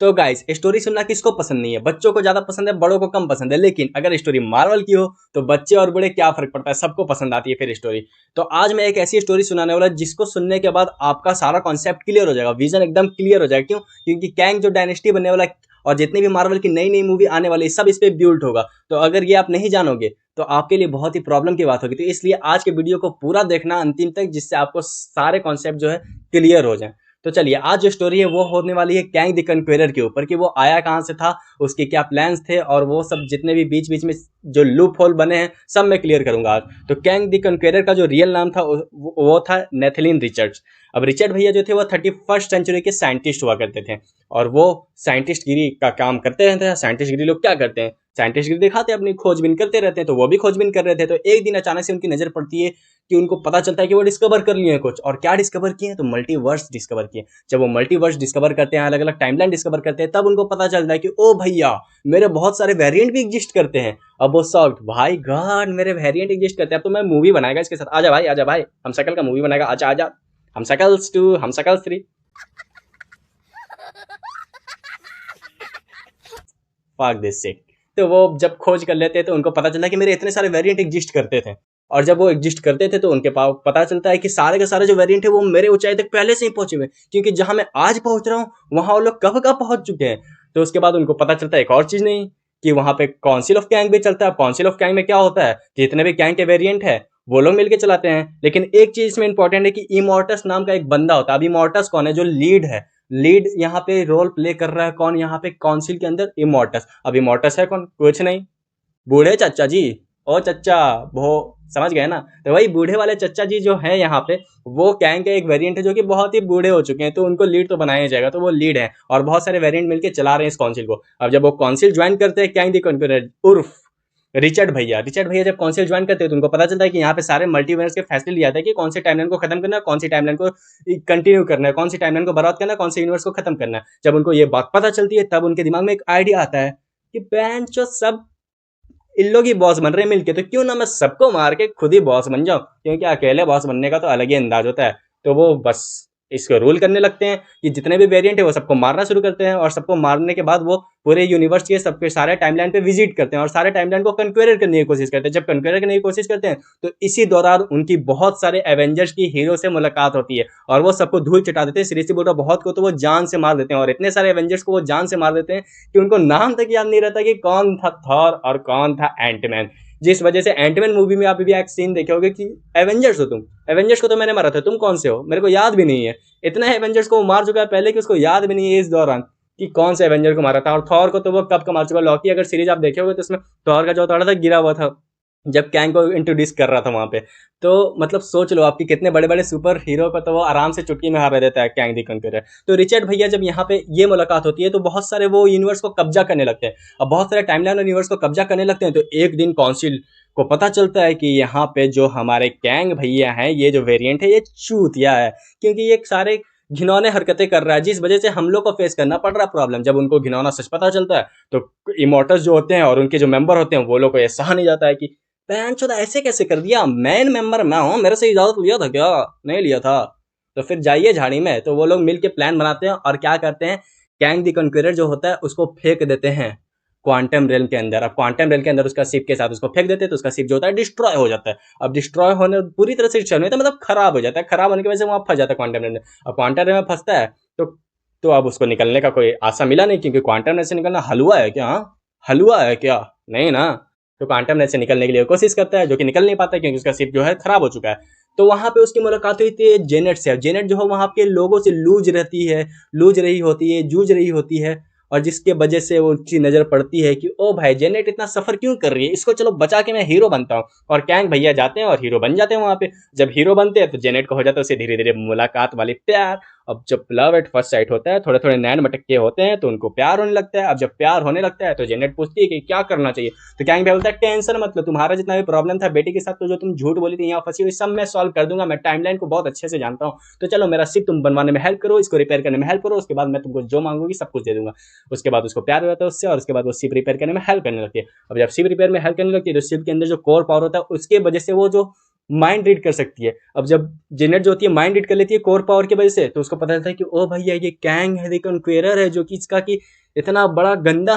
तो guys, story सुनना किसको पसंद नहीं है? बच्चों को ज्यादा पसंद है, बड़ों को कम पसंद है। लेकिन अगर स्टोरी मार्वल की हो तो बच्चे और बड़े क्या फर्क पड़ता है, सबको पसंद आती है फिर स्टोरी। तो आज मैं एक ऐसी स्टोरी सुनाने वाला जिसको सुनने के बाद आपका सारा कॉन्सेप्ट क्लियर हो जाएगा, विजन एकदम क्लियर हो जाएगा। क्यों? क्योंकि कैंग जो डायनेस्टी बनने वाला है और जितनी भी मार्वल की नई नई मूवी आने वाली है, सब इस पे बिल्ड होगा। तो अगर ये आप नहीं जानोगे तो आपके लिए बहुत ही प्रॉब्लम की बात होगी। तो इसलिए आज के वीडियो को पूरा देखना अंतिम तक, जिससे आपको सारे कॉन्सेप्ट जो है क्लियर हो जाए। तो चलिए, आज जो स्टोरी है वो होने वाली है कैंग द कन्क्वेरर के ऊपर, कि वो आया कहाँ से था, उसके क्या प्लान्स थे, और वो सब जितने भी बीच बीच में जो लूप होल बने हैं सब मैं क्लियर करूंगा आज। तो कैंग द कन्क्वेरर का जो रियल नाम था वो था नेथलिन रिचर्ड्स। अब रिचर्ड भैया जो थे वो 31st सेंचुरी के साइंटिस्ट हुआ करते थे, और वो साइंटिस्ट गिरी का काम करते रहते हैं। साइंटिस्ट गिरी लोग क्या करते हैं? साइंटिस्ट गिरी दिखाते हैं, अपनी खोजबीन करते रहते हैं। तो वो भी खोजबीन कर रहे थे। तो एक दिन अचानक से उनकी नजर पड़ती है कि उनको पता चलता है कि वो डिस्कवर कर लिए हैं कुछ। और क्या डिस्कवर किए हैं? तो मल्टीवर्स डिस्कवर किए। जब वो मल्टीवर्स डिस्कवर करते हैं, अलग अलग टाइमलाइन डिस्कवर करते हैं, तब उनको पता चलता है कि ओ भैया, मेरे बहुत सारे वेरिएंट भी एग्जिस्ट करते हैं। अब वो सॉफ्ट, भाई गॉड, मेरे वेरिएंट एग्जिस्ट करते हैं। अब तो मैं मूवी बनाएगा इसके साथ। आजा भाई, आजा भाई, हम शकल का मूवी बनाएगा। आजा आजा, हम शकल्स 2, हम शकल्स 3। Fuck this shit. तो वो जब खोज कर लेते हैं तो उनको पता चलता है कि मेरे इतने सारे वेरिएंट एग्जिस्ट करते थे। और जब वो एग्जिस्ट करते थे तो उनके पास पता चलता है कि सारे के सारे जो वेरिएंट है वो मेरे ऊंचाई तक पहले से ही पहुंचे हुए, क्योंकि जहां मैं आज पहुंच रहा हूँ वहां वो लोग कब का पहुंच चुके हैं। तो उसके बाद उनको पता चलता है एक और चीज, नहीं कि वहां पे काउंसिल ऑफ गैंग भी चलता है। काउंसिल ऑफ गैंग में क्या होता है कि जितने भी गैंग के वेरिएंट है वो लोग मिलकर चलाते हैं। लेकिन एक चीज इसमें इंपॉर्टेंट है कि इमोर्टस नाम का एक बंदा होता है। अब इमोर्टस कौन है? जो लीड है, लीड यहाँ पे रोल प्ले कर रहा है कौन यहाँ पे काउंसिल के अंदर? इमोर्टस। अब इमोर्टस है कौन? कुछ नहीं, बूढ़े चच्चा जी। ओ चच्चा, वो समझ गए ना? तो वही बूढ़े वाले चच्चा जी जो है यहाँ पे, वो कैंग का एक वेरिएंट है जो कि बहुत ही बूढ़े हो चुके हैं। तो उनको लीड तो बनाया जाएगा, तो वो लीड है और बहुत सारे वेरिएंट मिलकर चला रहे हैं इस काउंसिल को। अब जब वो काउंसिल ज्वाइन करते हैं कैंग द कन्क्वेरर उर्फ रिचर्ड भैया जब काउंसिल ज्वाइन करते हैं तो उनको पता चलता है कि यहाँ पे सारे मल्टीवर्स के फैसले लिया था कि कौन से टाइमलाइन को खत्म करना है, कौन सी टाइमलाइन को कंटिन्यू करना है, कौन सी टाइमलाइन को बर्बाद करना है, कौन से यूनिवर्स को खत्म करना है। जब उनको ये बात पता चलती है तब उनके दिमाग में एक आइडिया आता है कि बेंच जो सब इन लोग ही बॉस बन रहे हैं मिलके, तो क्यों ना मैं सबको मार के खुद ही बॉस बन जाऊं, क्योंकि अकेले बॉस बनने का तो अलग ही अंदाज होता है। तो वो बस इसको रूल करने लगते हैं कि जितने भी वेरिएंट है वो सबको मारना शुरू करते हैं, और सबको मारने के बाद वो पूरे यूनिवर्स के सबके सारे टाइमलाइन पे विजिट करते हैं और सारे टाइमलाइन को कन्क्वेयर करने की कोशिश करते हैं। जब कन्क्वेयर करने की कोशिश करते हैं तो इसी दौरान उनकी बहुत सारे एवेंजर्स की हीरो से मुलाकात होती है और वो सबको धूल चटा देते हैं। सीरियसली बोल रहा, बहुत को तो वो जान से मार देते हैं, और इतने सारे एवेंजर्स को वो जान से मार देते हैं कि उनको नाम तक याद नहीं रहता कि कौन था थॉर और कौन था एंटमैन। जिस वजह से एंटमैन मूवी में आप भी एक सीन देखे होगे कि एवेंजर्स हो तुम, एवेंजर्स को तो मैंने मारा था, तुम कौन से हो, मेरे को याद भी नहीं है। इतना एवेंजर्स को वो मार चुका है पहले कि उसको याद भी नहीं है इस दौरान कि कौन से एवेंजर को मारा था। और थॉर को तो वो कब का मार चुका। लॉकी अगर सीरीज आप देखे होगे तो उसमें थॉर का जो थोड़ा था गिरा हुआ था जब कैंग को इंट्रोड्यूस कर रहा था वहां पे। तो मतलब सोच लो आपकी कितने बड़े बड़े सुपर हीरो को तो वो आराम से चुटकी में हरा देता है कैंग दी कंकरर। तो रिचर्ड भैया जब यहाँ पे ये मुलाकात होती है तो बहुत सारे वो यूनिवर्स को कब्जा करने लगते हैं, और बहुत सारे टाइमलाइन यूनिवर्स को कब्जा करने लगते हैं। तो एक दिन काउंसिल को पता चलता है कि यहाँ पे जो हमारे कैंग भैया हैं, ये जो वेरिएंट है ये चूतिया है, क्योंकि ये सारे घिनौने हरकतें कर रहा है, जिस वजह से हम लोग को फेस करना पड़ रहा है प्रॉब्लम। जब उनको घिनौना सच पता चलता है तो इमोर्टल्स जो होते हैं और उनके जो मेंबर होते हैं वो लोग को ये सहा नहीं जाता है कि पैंचोदा ऐसे कैसे कर दिया, मेन मेंबर मैं हूँ, मेरे से इजाजत लिया था क्या? नहीं लिया था, तो फिर जाइए झाड़ी में। तो वो लोग मिल के प्लान बनाते हैं और क्या करते हैं, कैंग द कन्क्वेरर जो होता है उसको फेंक देते हैं क्वांटम रेल के अंदर। अब क्वांटम रेल के अंदर उसका शिप के साथ उसको फेंक देते हैं तो उसका शिप जो होता है डिस्ट्रॉय हो जाता है। अब डिस्ट्रॉय होने पूरी तरह से डिस्ट्रॉय नहीं होता, मतलब खराब हो जाता है। खराब होने की वजह से वहां फंस जाता है क्वांटम रेल में। अब क्वांटम रेल में फंसता है तो अब उसको निकलने का कोई आशा मिला नहीं, क्योंकि क्वांटम रेल से निकलना हलवा है क्या? हाँ, हलवा है क्या? नहीं ना। तो क्वांटम रेल से निकलने के लिए कोशिश करता है, जो कि निकल नहीं पाता क्योंकि उसका शिप जो है खराब हो चुका है। तो वहां पे उसकी मुलाकात हुई थी जेनेट से। जेनेट जो है वहां के लोगों से लूझ रहती है, लूझ रही होती है, जूझ रही होती है, और जिसके वजह से वो उसकी नजर पड़ती है कि ओ भाई, जेनेट इतना सफर क्यों कर रही है, इसको चलो बचा के मैं हीरो बनता हूँ। और कैंग भैया जाते हैं और हीरो बन जाते हैं वहां पे। जब हीरो बनते हैं तो जेनेट को हो जाता है उससे धीरे धीरे मुलाकात वाली प्यार। अब जब लव एट फर्स्ट साइट होता है, थोड़े थोड़े नैन मटक्के होते हैं, तो उनको प्यार होने लगता है। अब जब प्यार होने लगता है तो जेनेट पूछती है कि क्या करना चाहिए। तो कैंग भाई बोलता है टेंशन मत लो, तुम्हारा जितना भी प्रॉब्लम था बेटी के साथ, तो जो तुम झूठ बोली थी यहाँ फंसी हुई, सब मैं सॉल्व कर दूंगा, मैं टाइमलाइन को बहुत अच्छे से जानता हूँ। तो चलो मेरा शिप तुम बनवाने में हेल्प करो, इसको रिपेयर करने में हेल्प करो, उसके बाद मैं तुमको जो मांगूंगी सब कुछ दे दूंगा। उसके बाद उसको प्यार हो जाता है उससे, और उसके बाद वो शिप रिपेयर करने में हेल्प करने लगती है। अब जब शिप रिपेयर में हेल्प करने लगती है तो शिप के अंदर जो कोर पावर होता है उसके वजह से वो जो माइंड रीड कर सकती है। अब जब जेनेट जो होती है माइंड रीड कर लेती है कोर पावर की वजह से, तो उसको पता चलता है कि ओ भैया ये कैंग है, द कॉन्क्वेरर है, जो कि इसका कि इतना बड़ा गंदा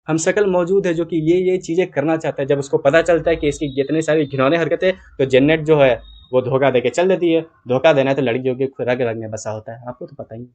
हम शकल मौजूद है जो कि ये चीज़ें करना चाहता है। जब उसको पता चलता है कि इसकी इतनी सारी घिनौनी हरकतें, तो जेनेट जो है वो धोखा दे के चल देती है। धोखा देना है तो लड़की जो कि रग रग में बसा होता है, आपको तो पता ही है।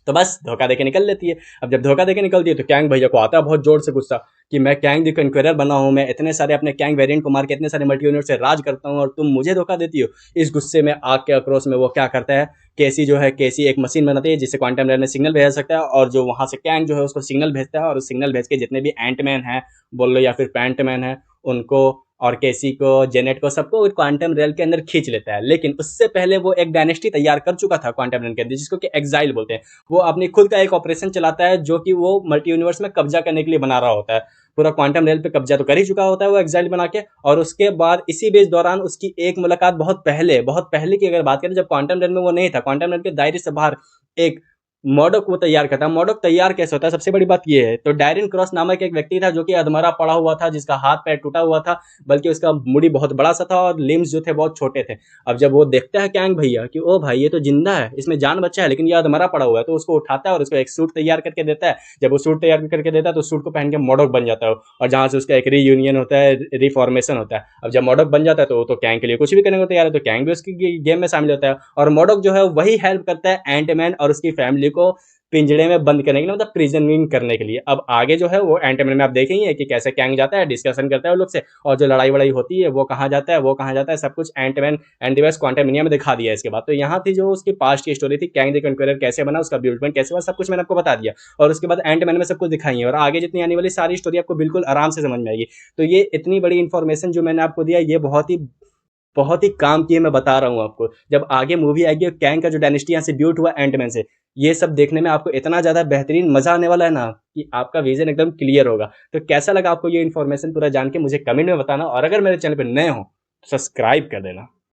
तो बस धोखा देके निकल लेती है। अब जब धोखा देके निकलती है तो कैंग भैया को आता है बहुत जोर से गुस्सा कि मैं कैंग द कन्क्वेरर बना हूँ, मैं इतने सारे अपने कैंग वेरिएंट को मार के इतने सारे मल्टी यूनिवर्स से राज करता हूँ और तुम मुझे धोखा देती हो। इस गुस्से में, आग के आक्रोश में वो क्या करता है, केसी जो है, केसी एक मशीन बनाती है जिससे क्वांटम रेल में सिग्नल भेज सकता है, और जो वहां से कैंग जो है उसको सिग्नल भेजता है, और उस सिग्नल भेज के जितने भी एंटमैन है बोल लो या फिर पैंटमैन है उनको और केसी को, जेनेट को, सबको क्वांटम रेल के अंदर खींच लेता है। लेकिन उससे पहले वो एक डायनेस्टी तैयार कर चुका था क्वांटम रेल के अंदर, जिसको कि एग्जाइल बोलते हैं। वो अपनी खुद का एक ऑपरेशन चलाता है जो कि वो मल्टी यूनिवर्स में कब्जा करने के लिए बना रहा होता है। पूरा क्वांटम रेल पे कब्जा तो कर ही चुका होता है वो एग्जाइल बना के। और उसके बाद इसी बीच दौरान उसकी एक मुलाकात बहुत पहले की अगर बात करें, जब क्वांटम रेल में वो नहीं था, क्वांटम रेल के दायरे से बाहर एक मॉडोक वो तैयार करता है। मॉडोक तैयार कैसे होता है, सबसे बड़ी बात ये है, तो डायरिन क्रॉस नामक एक व्यक्ति था जो कि अधमरा पड़ा हुआ था, जिसका हाथ पैर टूटा हुआ था, बल्कि उसका मुड़ी बहुत बड़ा सा था और लिम्स जो थे बहुत छोटे थे। अब जब वो देखता है कैंग भैया कि ओ भाई ये तो जिंदा है, इसमें जान बचा है, लेकिन ये अधमरा पड़ा हुआ है, तो उसको उठाता है और उसको एक सूट तैयार करके देता है। जब वो सूट तैयार करके देता है तो सूट को पहन के मॉडोक बन जाता है, और जहां से उसका एक रीयूनियन होता है, रिफॉर्मेशन होता है। अब जब मॉडोक बन जाता है तो वो तो कैंग के लिए कुछ भी करने को तैयार है, तो कैंग भी उसकी गेम में शामिल होता है। और मॉडोक जो है वही हेल्प करता है एंटमैन और उसकी फैमिली को पिंजड़े में बंद करने के लिए, मतलब प्रिजनिंग करने के लिए। अब आगे जो है वो एंटमैन में आप देखेंगे कि कैसे कैंग जाता है, डिस्कशन करता है उन लोग से, और जो लड़ाई वड़ाई होती है वो कहाँ जाता है, वो कहाँ जाता है, सब कुछ एंटमैन एंड द क्वांटमनिया में दिखा दिया। इसके बाद तो यहाँ थी जो उसकी पास्ट की स्टोरी थी, कैंग द कन्क्वेरर कैसे बना, उसका डेवलपमेंट कैसे हुआ, सब कुछ मैंने आपको बता दिया। और उसके बाद एंटमैन में सब कुछ दिखाई है, और आगे जितनी आने वाली सारी स्टोरी आपको बिल्कुल आराम से समझ में आएगी। तो ये इतनी बड़ी इन्फॉर्मेशन जो मैंने आपको दिया, ये बहुत ही काम की है, मैं बता रहा हूँ आपको। जब आगे मूवी आएगी कैंग का जो डायनेस्टी यहाँ से ब्यूट हुआ एंटमैन से, ये सब देखने में आपको इतना ज़्यादा बेहतरीन मजा आने वाला है ना कि आपका विजन एकदम क्लियर होगा। तो कैसा लगा आपको ये इन्फॉर्मेशन पूरा जान के, मुझे कमेंट में बताना, और अगर मेरे चैनल पर नए हो तो सब्सक्राइब कर देना।